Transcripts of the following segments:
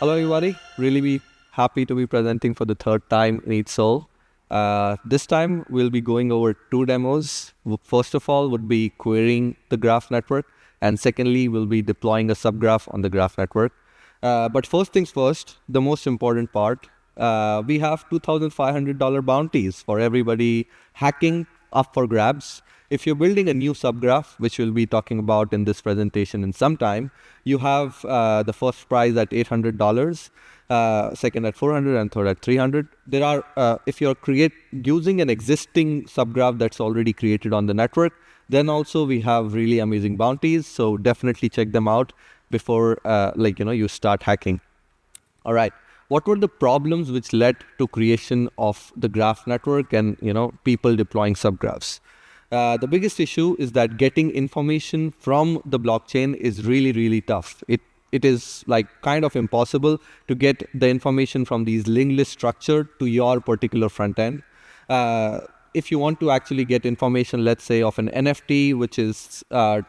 Hello everybody, really be happy to be presenting for the third time in ETH Seoul. This time we'll be going over two demos. First of all would be querying the graph network, and secondly we'll be deploying a subgraph on the graph network. But first things first, the most important part, we have $2,500 bounties for everybody hacking up for grabs. If you're building a new subgraph, which we'll be talking about in this presentation in some time, you have the first prize at $800, second at $400, and third at $300. There are, if you're using an existing subgraph that's already created on the network, then also we have really amazing bounties. So definitely check them out before you start hacking. All right. What were the problems which led to creation of the graph network and people deploying subgraphs? The biggest issue is that getting information from the blockchain is really tough. It is like kind of impossible to get the information from these linked list structure to your particular front end. If you want to actually get information, let's say of an NFT, which is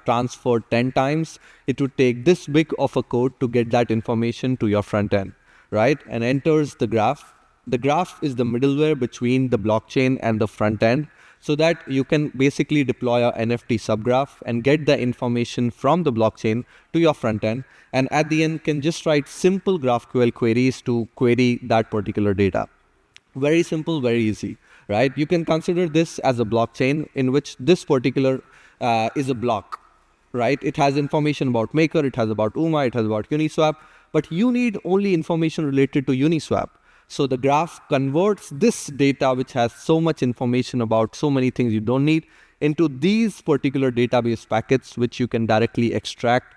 transferred 10 times, it would take this big of a code to get that information to your front end, right? And enters the graph. The graph is the middleware between the blockchain and the front end, so that you can basically deploy a NFT subgraph and get the information from the blockchain to your front end. And at the end, can just write simple GraphQL queries to query that particular data. Very simple, very easy, right? You can consider this as a blockchain in which this particular is a block, right? It has information about Maker, it has about UMA, it has about Uniswap, but you need only information related to Uniswap. So the graph converts this data, which has so much information about so many things you don't need, into these particular database packets, which you can directly extract,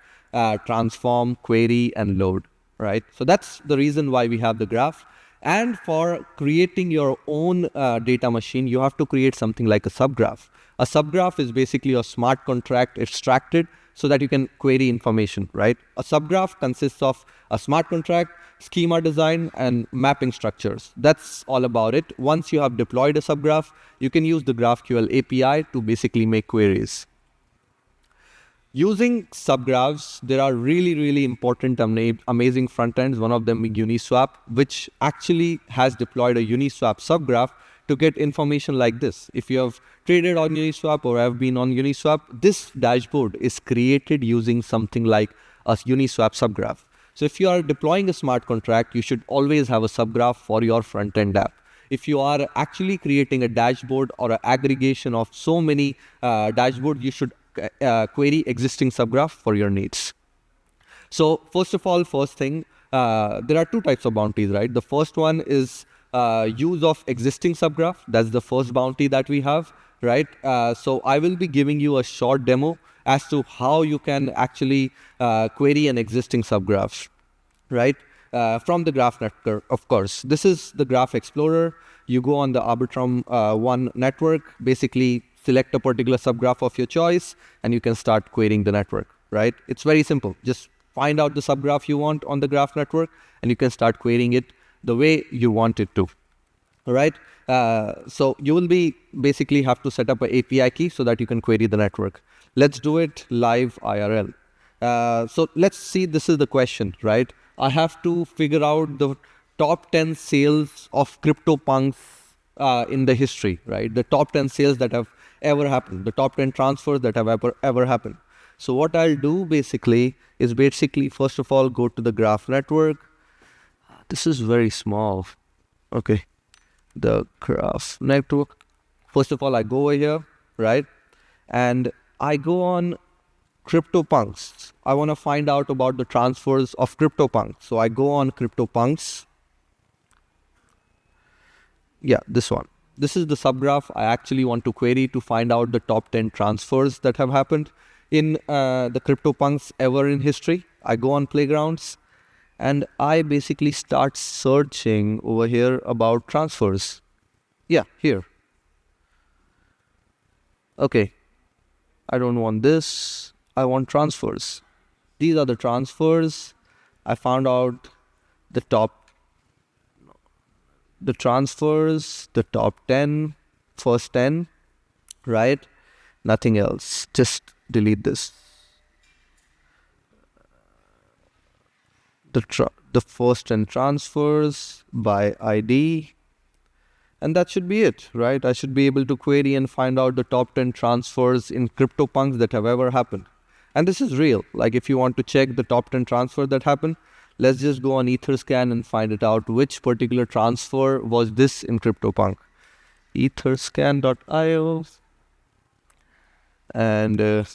transform, query, and load, right? So that's the reason why we have the graph. And for creating your own data machine, you have to create something like a subgraph. A subgraph is basically a smart contract extracted so that you can query information, right? A subgraph consists of a smart contract, schema design, and mapping structures. That's all about it. Once you have deployed a subgraph, you can use the GraphQL API to basically make queries. Using subgraphs, there are really important, amazing front ends. One of them is Uniswap, which actually has deployed a Uniswap subgraph to get information like this. If you have traded on Uniswap or have been on Uniswap, this dashboard is created using something like a Uniswap subgraph. So if you are deploying a smart contract, you should always have a subgraph for your front-end app. If you are actually creating a dashboard or an aggregation of so many dashboards, you should query existing subgraph for your needs. So first of all, first thing, there are two types of bounties, right? The first one is use of existing subgraph. That's the first bounty that we have, right? So I will be giving you a short demo as to how you can actually query an existing subgraph, right? From the graph network, of course. This is the Graph Explorer. You go on the Arbitrum 1 network, basically select a particular subgraph of your choice, and you can start querying the network, right? It's very simple. Just find out the subgraph you want on the graph network, and you can start querying it the way you want it to, all right? So you will be basically have to set up an API key so that you can query the network. Let's do it live IRL. So let's see, this is the question, right? I have to figure out the top 10 sales of CryptoPunks in the history, right? The top 10 sales that have ever happened, the top 10 transfers that have ever happened. So what I'll do basically is first of all, go to the graph network. This is very small. Okay. The graph network. First of all, I go over here, right? And I go on CryptoPunks. I want to find out about the transfers of CryptoPunks. So I go on CryptoPunks. Yeah, this one. This is the subgraph I actually want to query to find out the top 10 transfers that have happened in the CryptoPunks ever in history. I go on Playgrounds and I basically start searching over here about transfers. Yeah, here. Okay. I don't want this. I want transfers. These are the transfers. I found out the transfers, the top 10, first 10, right? Nothing else. Just delete this. the first 10 transfers by ID. And that should be it, right? I should be able to query and find out the top 10 transfers in CryptoPunks that have ever happened. And this is real. Like if you want to check the top 10 transfer that happened, let's just go on Etherscan and find it out which particular transfer was this in CryptoPunk. Etherscan.io and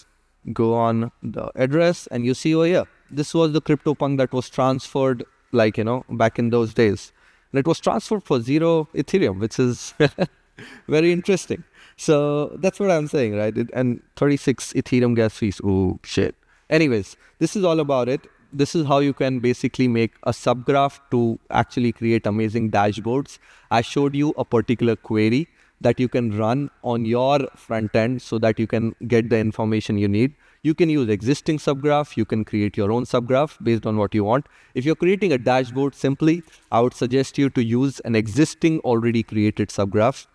go on the address and you see, oh yeah, this was the CryptoPunk that was transferred back in those days. And it was transferred for 0 Ethereum, which is very interesting. So that's what I'm saying, right? And 36 Ethereum gas fees. Oh, shit. Anyways, this is all about it. This is how you can basically make a subgraph to actually create amazing dashboards. I showed you a particular query that you can run on your front end so that you can get the information you need. You can use existing subgraph. You can create your own subgraph based on what you want. If you're creating a dashboard simply, I would suggest you to use an existing already created subgraph.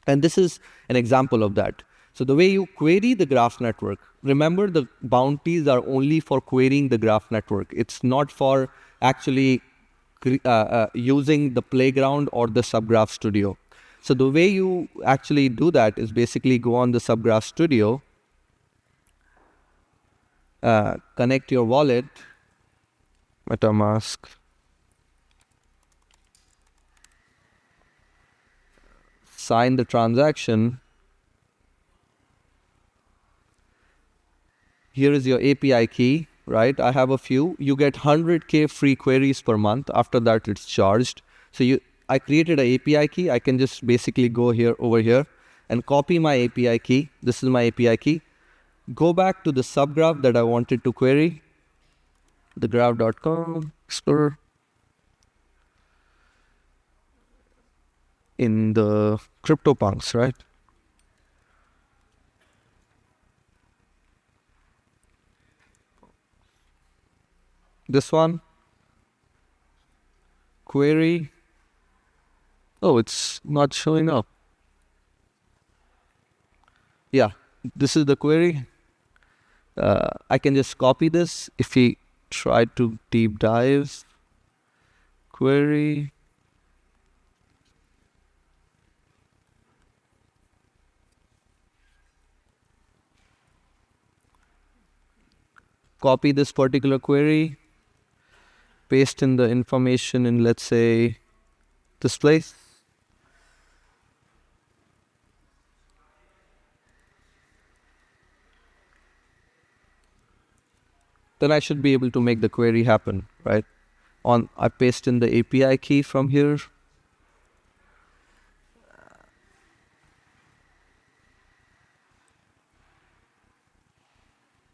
And this is an example of that. So the way you query the graph network, remember the bounties are only for querying the graph network. It's not for actually using the playground or the subgraph studio. So the way you actually do that is basically go on the subgraph studio, connect your wallet, MetaMask, sign the transaction. Here is your API key, right? I have a few. You get 100K free queries per month. After that, it's charged. So I created an API key. I can just basically go over here and copy my API key. This is my API key. Go back to the subgraph that I wanted to query, the graph.com explorer. In the CryptoPunks, right? This one, query. Oh, it's not showing up. Yeah, this is the query. I can just copy this. If we try to deep dive, query. Copy this particular query, paste in the information in, let's say, this place. Then I should be able to make the query happen, right? I paste in the API key from here.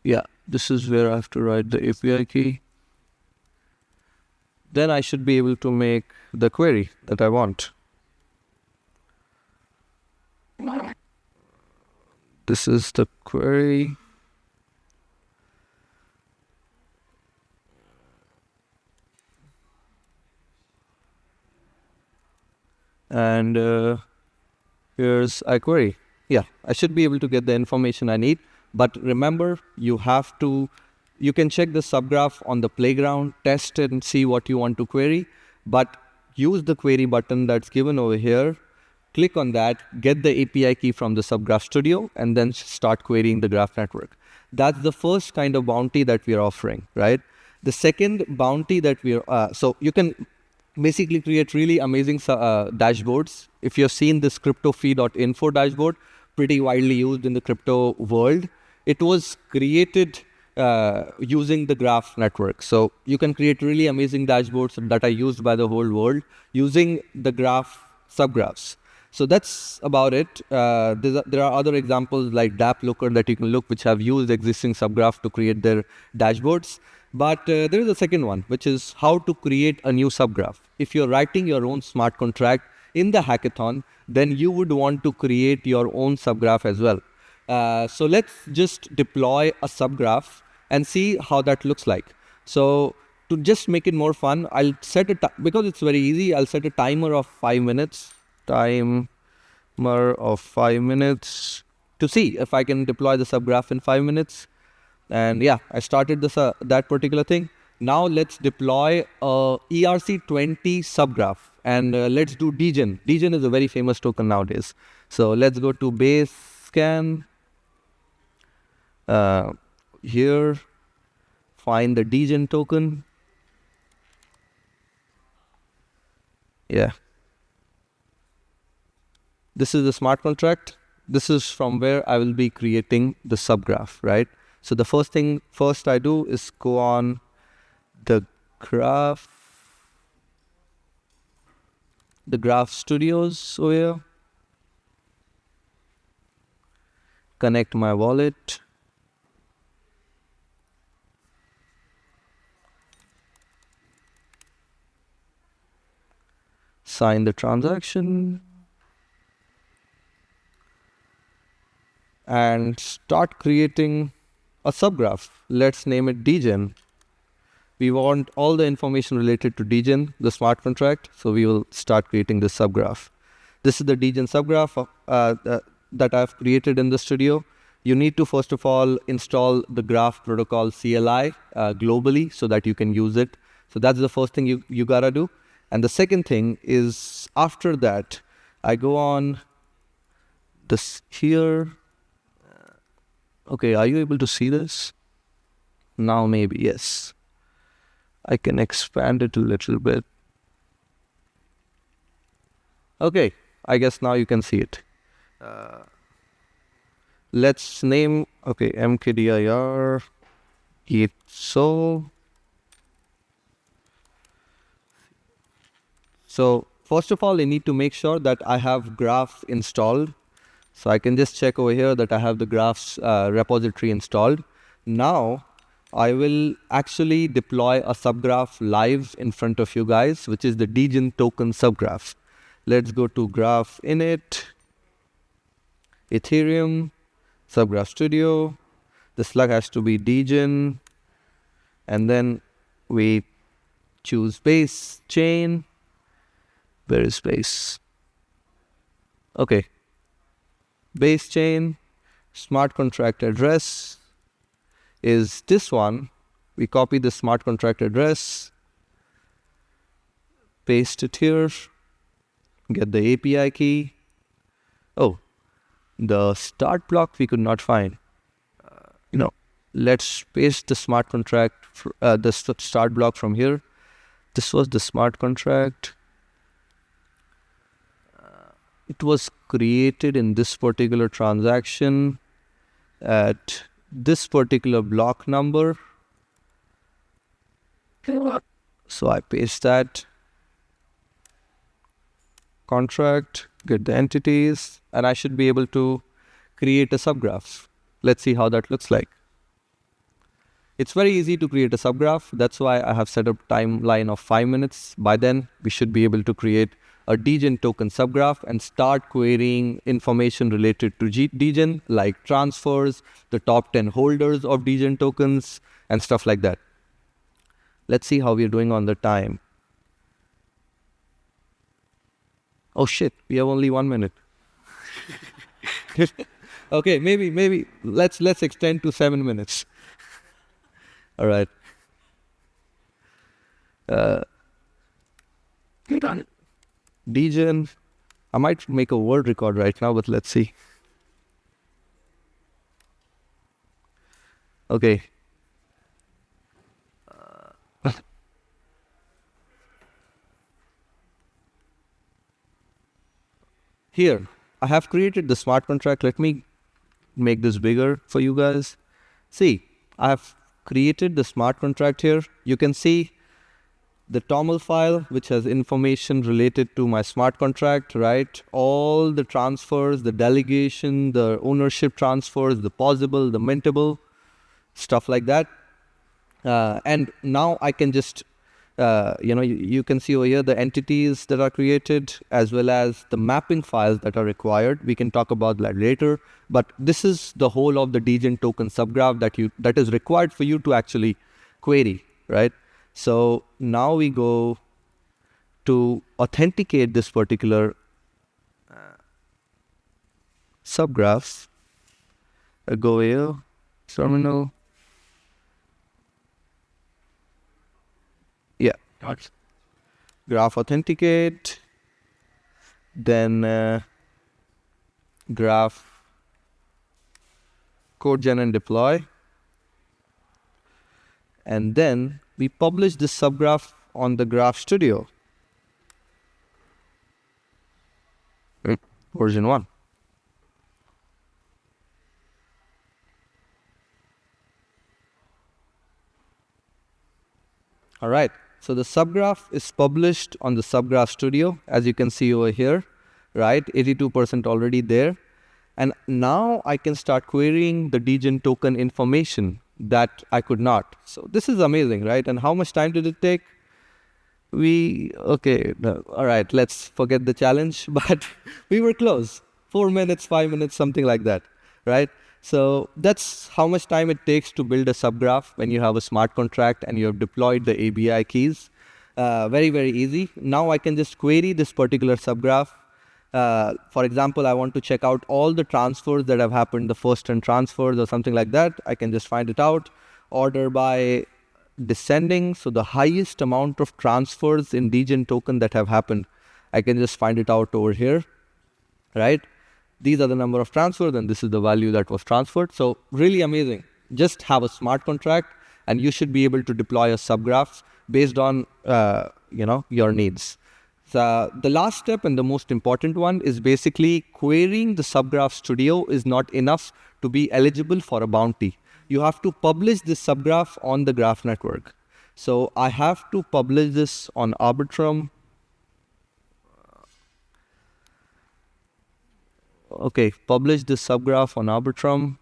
Yeah, this is where I have to write the API key. Then I should be able to make the query that I want. This is the query. And here's iQuery. Yeah, I should be able to get the information I need. But remember, you can check the subgraph on the playground, test it and see what you want to query. But use the query button that's given over here. Click on that, get the API key from the subgraph studio, and then start querying the graph network. That's the first kind of bounty that we are offering, right? The second bounty that so you can basically create really amazing dashboards. If you've seen this cryptofee.info dashboard, pretty widely used in the crypto world, it was created using the graph network. So you can create really amazing dashboards that are used by the whole world using the graph subgraphs. So that's about it. There are other examples like DAppLooker that you can look, which have used existing subgraph to create their dashboards. But there is a second one, which is how to create a new subgraph. If you're writing your own smart contract in the hackathon, then you would want to create your own subgraph as well. So let's just deploy a subgraph and see how that looks like. So to just make it more fun, I'll set because it's very easy, I'll set a timer of 5 minutes. Timer of 5 minutes to see if I can deploy the subgraph in 5 minutes. And yeah, I started that particular thing. Now let's deploy a ERC20 subgraph, and let's do degen. Degen is a very famous token nowadays. So let's go to base scan. Here, find the degen token. Yeah. This is the smart contract. This is from where I will be creating the subgraph, right? So the first I do is go on the graph studios over here, connect my wallet, sign the transaction, and start creating a subgraph. Let's name it degen. We want all the information related to degen, the smart contract, so we will start creating this subgraph. This is the degen subgraph that I've created in the studio. You need to first of all install the graph protocol CLI globally so that you can use it. So that's the first thing you gotta do. And the second thing is, after that, I go on this here. Okay, are you able to see this? Now maybe, yes. I can expand it a little bit. Okay, I guess now you can see it. Let's name, okay, mkdir ETH Seoul. So first of all, I need to make sure that I have graph installed. So I can just check over here that I have the graphs repository installed. Now I will actually deploy a subgraph live in front of you guys, which is the degen token subgraph. Let's go to graph init, Ethereum, subgraph studio. The slug has to be degen, and then we choose base chain. Where is base? Okay. Base chain, smart contract address is this one. We copy the smart contract address, paste it here, get the API key. Oh, the start block we could not find. Let's paste the smart contract, the start block from here. This was the smart contract. It was created in this particular transaction at this particular block number. So I paste that contract, get the entities, and I should be able to create a subgraph. Let's see how that looks like. It's very easy to create a subgraph. That's why I have set up timeline of 5 minutes. By then, we should be able to create a degen token subgraph and start querying information related to degen, like transfers, the top 10 holders of degen tokens, and stuff like that. Let's see how we're doing on the time. Oh shit, we have only 1 minute. Okay, maybe let's extend to 7 minutes. All right. Degen. I might make a word record right now, but let's see. Okay. Here, I have created the smart contract. Let me make this bigger for you guys. See, I have created the smart contract here. You can see the TOML file, which has information related to my smart contract, right? All the transfers, the delegation, the ownership transfers, the possible, the mintable, stuff like that. And now I can just, you can see over here the entities that are created as well as the mapping files that are required. We can talk about that later. But this is the whole of the degen token subgraph that is required for you to actually query, right? So now we go to authenticate this particular subgraph. Go here, terminal. Graph authenticate, then graph code gen and deploy, and then we publish this subgraph on the Graph Studio version 1. All right, so the subgraph is published on the Subgraph Studio, as you can see over here, right? 82% already there. And now I can start querying the degen token information that I could not. So this is amazing, right? And how much time did it take? All right, let's forget the challenge, but we were close. 4 minutes, 5 minutes, something like that, right? So that's how much time it takes to build a subgraph when you have a smart contract and you have deployed the ABI keys. Very, very easy. Now I can just query this particular subgraph. For example, I want to check out all the transfers that have happened, the first 10 transfers or something like that. I can just find it out. Order by descending, so the highest amount of transfers in degen token that have happened. I can just find it out over here, right? These are the number of transfers and this is the value that was transferred. So really amazing. Just have a smart contract and you should be able to deploy a subgraph based on your needs. So the last step and the most important one is basically querying the Subgraph Studio is not enough to be eligible for a bounty. You have to publish this subgraph on the graph network. So I have to publish this on Arbitrum. Okay, publish this subgraph on Arbitrum.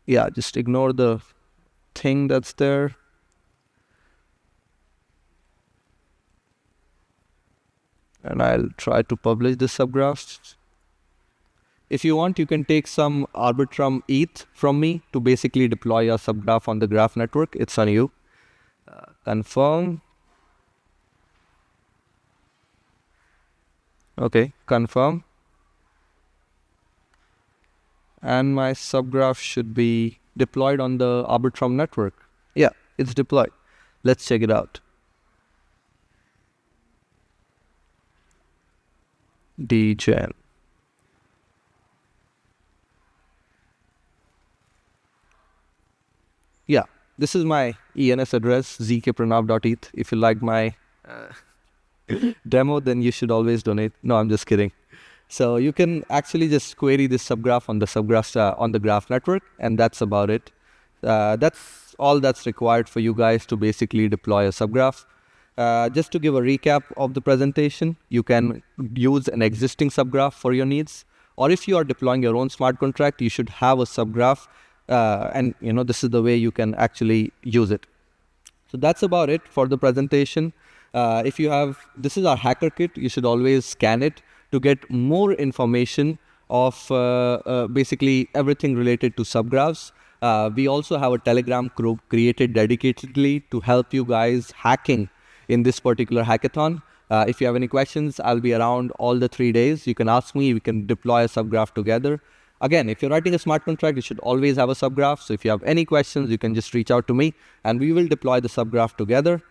Yeah, just ignore the thing that's there. And I'll try to publish this subgraph. If you want, you can take some Arbitrum ETH from me to basically deploy a subgraph on the graph network. It's on you. Confirm. Okay, confirm. And my subgraph should be deployed on the Arbitrum network. Yeah, it's deployed. Let's check it out. Dgen. Yeah, this is my ENS address, zkpranav.eth. If you like my demo, then you should always donate. No, I'm just kidding. So you can actually just query this subgraph on the subgraph on the graph network, and that's about it. That's all that's required for you guys to basically deploy a subgraph. Just to give a recap of the presentation, you can use an existing subgraph for your needs, or if you are deploying your own smart contract, you should have a subgraph, and this is the way you can actually use it. So that's about it for the presentation. This is our hacker kit. You should always scan it to get more information of basically everything related to subgraphs. We also have a Telegram group created dedicatedly to help you guys hacking in this particular hackathon. If you have any questions, I'll be around all the 3 days. You can ask me, we can deploy a subgraph together. Again, if you're writing a smart contract, you should always have a subgraph. So if you have any questions, you can just reach out to me and we will deploy the subgraph together.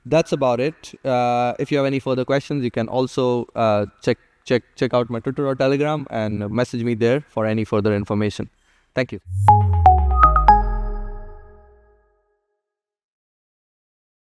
That's about it. If you have any further questions, you can also check out my Twitter or Telegram and message me there for any further information. Thank you.